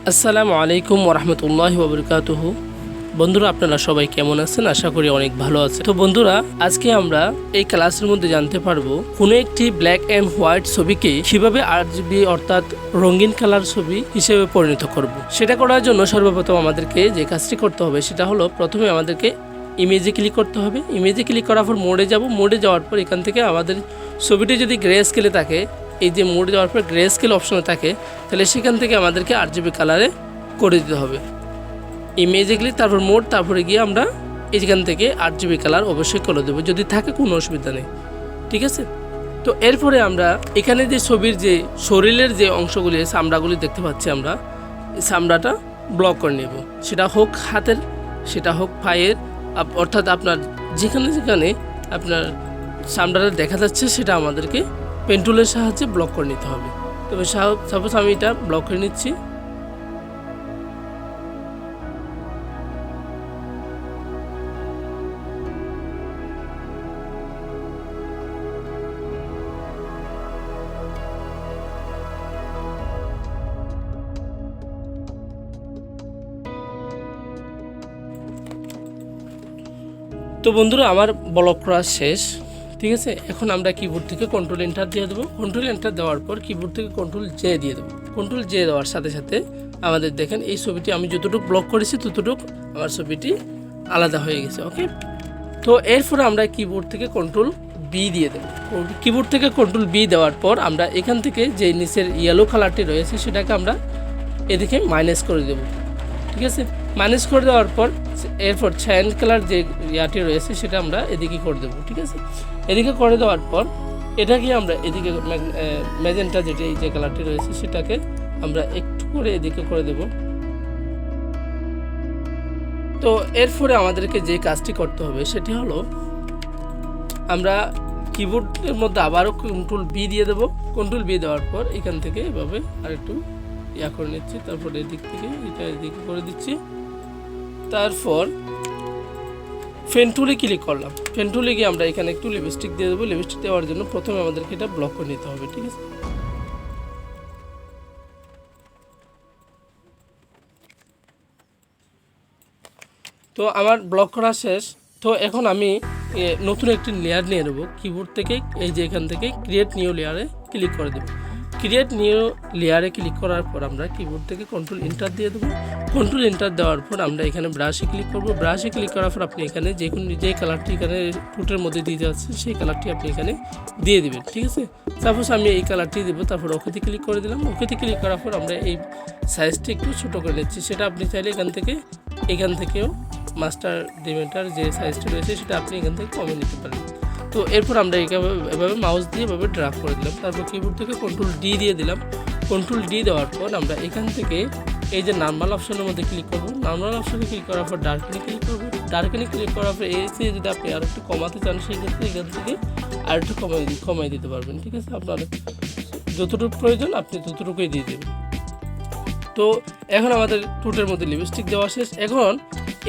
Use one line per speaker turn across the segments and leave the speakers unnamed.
আসসালামু আলাইকুম ওরহমতুল্লাহি ওয়াবারাকাতুহু। বন্ধুরা, আপনারা সবাই কেমন আছেন? আশা করি অনেক ভালো আছেন। তো বন্ধুরা, আজকে আমরা এই ক্লাসের মধ্যে জানতে পারবো কোনো একটি ব্ল্যাক অ্যান্ড হোয়াইট ছবিকে কিভাবে আরজিবি অর্থাৎ রঙিন কালার ছবি হিসেবে পরিণত করব। সেটা করার জন্য সর্বপ্রথম আমাদেরকে যে কাজটি করতে হবে সেটা হলো, প্রথমে আমাদেরকে ইমেজে ক্লিক করতে হবে। ইমেজে ক্লিক করার পর মোডে যাব। মোডে যাওয়ার পর এখান থেকে আমাদের ছবিটি যদি গ্রে স্কেলে থাকে, এই যে মোডে যাওয়ার পর গ্রে স্কেল অপশনে থাকে, তাহলে সেখান থেকে আমাদেরকে আরজিবি কালারে করে দিতে হবে। ইমেজে ক্লিক, তারপর মোড, তারপরে গিয়ে আমরা এইখান থেকে আরজিবি কালার অবশ্যই করে দেবো, যদি থাকে কোনো অসুবিধা নেই, ঠিক আছে। তো এরপরে আমরা এখানে যে ছবির যে শরীরের যে অংশগুলি চামড়াগুলি দেখতে পাচ্ছি, আমরা এই চামড়াটা ব্লক করে নেব। সেটা হোক হাতের, সেটা হোক পায়ের, অর্থাৎ আপনার যেখানে যেখানে আপনার চামড়াটা দেখা যাচ্ছে সেটা আমাদেরকে পেন্টুলের সাহায্যে ব্লক করে নিতে হবে। তবে সাপোজ আমি এটা ব্লক করে নিচ্ছি। তো বন্ধুরা, আমার ব্লক করা শেষ, ঠিক আছে। এখন আমরা কিবোর্ড থেকে কন্ট্রোল এন্টার দিয়ে দেবো। কন্ট্রোল এন্টার দেওয়ার পর কিবোর্ড থেকে কন্ট্রোল জে দিয়ে দেবো। কন্ট্রোল জে দেওয়ার সাথে সাথে আমাদের দেখেন এই ছবিটি আমি যতটুকু ব্লক করেছি ততটুকু আমার ছবিটি আলাদা হয়ে গেছে। ওকে, তো এরপরে আমরা কিবোর্ড থেকে কন্ট্রোল বি দিয়ে দেবো। কিবোর্ড থেকে কন্ট্রোল বি দেওয়ার পর আমরা এখান থেকে যে নিচের ইয়েলো কালারটি রয়েছে সেটাকে আমরা এদিকে মাইনাস করে দেবো, ঠিক আছে। মাইনাস করে দেওয়ার পর এরপর স্যান্ড কালার যে ইয়াটি রয়েছে সেটা আমরা এদিকে করে দেবো, ঠিক আছে। এদিকে করে দেওয়ার পর এটাকে আমরা এদিকে ম্যাজেন্টা যেটা এই যে কালারটি রয়েছে সেটাকে আমরা একটু করে এদিকে করে দেব। তো এরপরে আমাদেরকে যে কাজটি করতে হবে সেটি হলো, আমরা কিবোর্ডের মধ্যে আবারও কন্ট্রোল বি দিয়ে দেবো। কন্ট্রোল বি দেওয়ার পর এখান থেকে এভাবে আরেকটু ইয়া করে নিচ্ছি, তারপর এদিক থেকে এটা এদিকে করে দিচ্ছি। তারপর পেন্টুলে ক্লিক করলাম। পেন্টুলে গিয়ে আমরা এখানে একটু লিপস্টিক দিয়ে দেবো। লিপস্টিক দেওয়ার জন্য প্রথমে আমাদেরকে এটা ব্লক করে নিতে হবে, ঠিক আছে। তো আমার ব্লক করা শেষ। তো এখন আমি নতুন একটি লেয়ার নিয়ে নেবো। কিবোর্ড থেকে এই যে এখান থেকে ক্রিয়েট নিউ লেয়ারে ক্লিক করে দেবো। ক্রিয়েট নিউ লেয়ারে ক্লিক করার পর আমরা কিবোর্ড থেকে কন্ট্রোল এন্টার দিয়ে দেবো। কন্ট্রোল এন্টার দেওয়ার পর আমরা এখানে ব্রাশে ক্লিক করব। ব্রাশে ক্লিক করার পর আপনি এখানে যে কালারটি এখানে ফুটের মধ্যে দিতে যাচ্ছে সেই কালারটি আপনি এখানে দিয়ে দেবেন, ঠিক আছে। সাপোজ আমি এই কালারটি দেবো, তারপর ওকেতে ক্লিক করে দিলাম। ওকেতে ক্লিক করার পর আমরা এই সাইজটি একটু ছোটো করে নিচ্ছি। সেটা আপনি চাইলে এখান থেকেও মাস্টার ডিমেটার যে সাইজটি রয়েছে সেটা আপনি এখান থেকে কমিয়ে নিতে পারেন। তো এরপর আমরা এভাবে মাউস দিয়ে এভাবে ড্রাগ করে দিলাম। তারপর কিবোর্ড থেকে কন্ট্রোল ডি দিয়ে দিলাম। কন্ট্রোল ডি দেওয়ার পর আমরা এখান থেকে এই যে নরমাল অপশনের মধ্যে ক্লিক করব। নরমাল অপশনে ক্লিক করার পর ডার্কেনে ক্লিক করব। ডার্কেনে ক্লিক করার পর এসে যদি আপনি আর একটু কমাতে চান সেই ক্ষেত্রে এখান থেকে আর একটু কমাই দিতে পারবেন, ঠিক আছে। আপনার যতটুকু প্রয়োজন আপনি ততটুকুই দিয়ে দেবেন। তো এখন আমাদের টুটের মধ্যে লিপস্টিক দেওয়া শেষ। এখন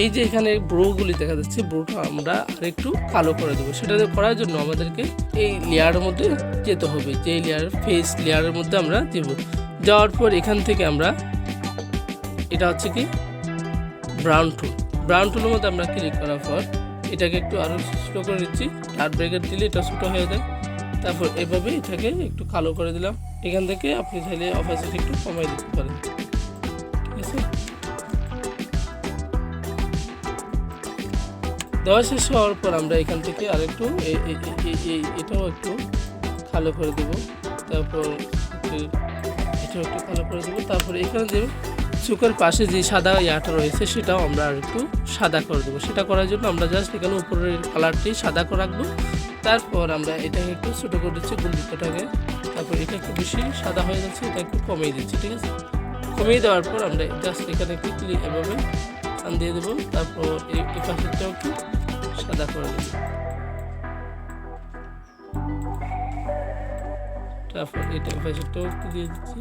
এই যে এখানে ব্রোগুলি দেখা যাচ্ছে, ব্রোটা আমরা আর একটু কালো করে দেবো। সেটা করার জন্য আমাদেরকে এই লেয়ারের মধ্যে যেতে হবে, যে লেয়ার ফেস লেয়ারের মধ্যে আমরা দেব। যাওয়ার পর এখান থেকে আমরা এটা হচ্ছে কি ব্রাউন টুলের মধ্যে আমরা ক্লিক করার পর এটাকে একটু আরও ছোটো করে নিচ্ছি। ডার্ক ব্রেকেট দিলে এটা ছোটো হয়ে যায়। তারপর এভাবে এটাকে একটু কালো করে দিলাম। এখান থেকে আপনি চাইলে অপাসিটি একটু কমাই দিতে পারেন, ঠিক আছে। দেওয়া শেষ হওয়ার পর আমরা এখান থেকে আরেকটু এটাও একটু কালো করে দেবো। তারপর এটাও একটু কালো করে দেবো। তারপর এখানে যে চোখের পাশে যে সাদা ইয়াটা রয়েছে সেটাও আমরা আর একটু সাদা করে দেবো। সেটা করার জন্য আমরা জাস্ট এখানে উপরের কালারটি সাদা করে রাখবো। তারপর আমরা এটাকে একটু ছোটো করে দিচ্ছি গুলদিটাকে। তারপর এটা একটু বেশি সাদা হয়ে যাচ্ছে, এটা একটু কমিয়ে দিচ্ছি, ঠিক আছে। কমিয়ে দেওয়ার পর আমরা জাস্ট এখানে একটু এভাবে টান দিয়ে দেবো। তারপর এই পাশেরটাও একটু সাদা করে দেবো। তারপর এটা পাশেরটাও একটু দিয়ে দিচ্ছি।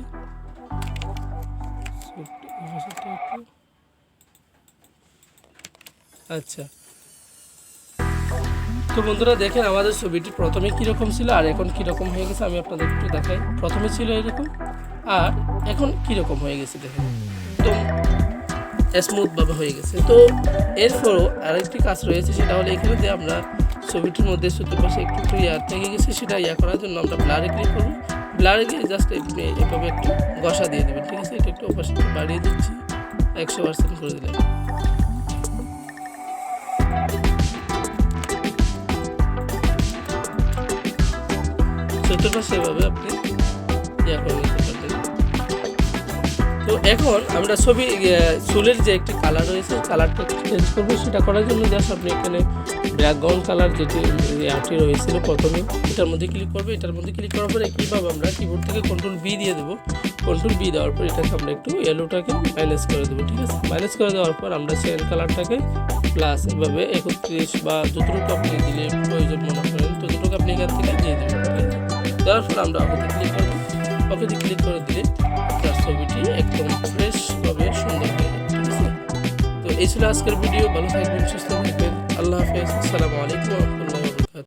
আচ্ছা, তো বন্ধুরা দেখেন আমাদের ছবিটি প্রথমে কীরকম ছিল আর এখন কীরকম হয়ে গেছে। আমি আপনাদের একটু দেখাই। প্রথমে ছিল এরকম আর এখন কীরকম হয়ে গেছে দেখেন। একদম স্মুথভাবে হয়ে গেছে। তো এরপরও আরেকটি কাজ রয়েছে, সেটা হলো এখানে যে আমরা ছবিটির মধ্যে চতুর্পাশে একটু একটু থেকে গেছে, সেটা করার জন্য আমরা ব্লারে ক্লিক করবো। ব্লারে গিয়ে জাস্ট এভাবে একটু ঘষা দিয়ে দেবেন, ঠিক আছে। এটা একটু অপারেশন বাড়িয়ে দিচ্ছি, 100% করে দিলাম। চতুর্পাশে এভাবে আপনি করে নিতে পারবেন। তো এখন আমরা চুলের যে একটি কালার রয়েছে, কালারটা চেঞ্জ করবো। সেটা করার জন্য জাস্ট আপনি এখানে ব্যাকগ্রাউন্ড কালার যেটি আর্টটি রয়েছিল প্রথমে, এটার মধ্যে ক্লিক করবো। এটার মধ্যে ক্লিক করার পরে কীভাবে আমরা কিবোর্ড থেকে কন্ট্রোল বি দিয়ে দেবো। কন্ট্রোল বি দেওয়ার পর এটাকে আমরা একটু ইয়েলোটাকে মাইনাস করে দেবো, ঠিক আছে। মাইনাস করে দেওয়ার পর আমরা সেকেন্ড কালারটাকে প্লাস এভাবে 31 বা যতটুকু আপনি দিলে প্রয়োজন মনে করেন ততটুকু আপনি এখান থেকে দিয়ে দেবেন, ঠিক আছে। দেওয়ার পর আমরা ওকে ক্লিক করবো। ওকে ক্লিক করে দিলে আপনার ছবিটি একদম ফ্রেশভাবে সুন্দর হয়ে যাবে, ঠিক আছে। তো এই ছিল আজকের ভিডিও। ভালো থাকবেন, সুস্থ থাকবেন। আল্লাহ হাফেজ, আসসালামু আলাইকুম।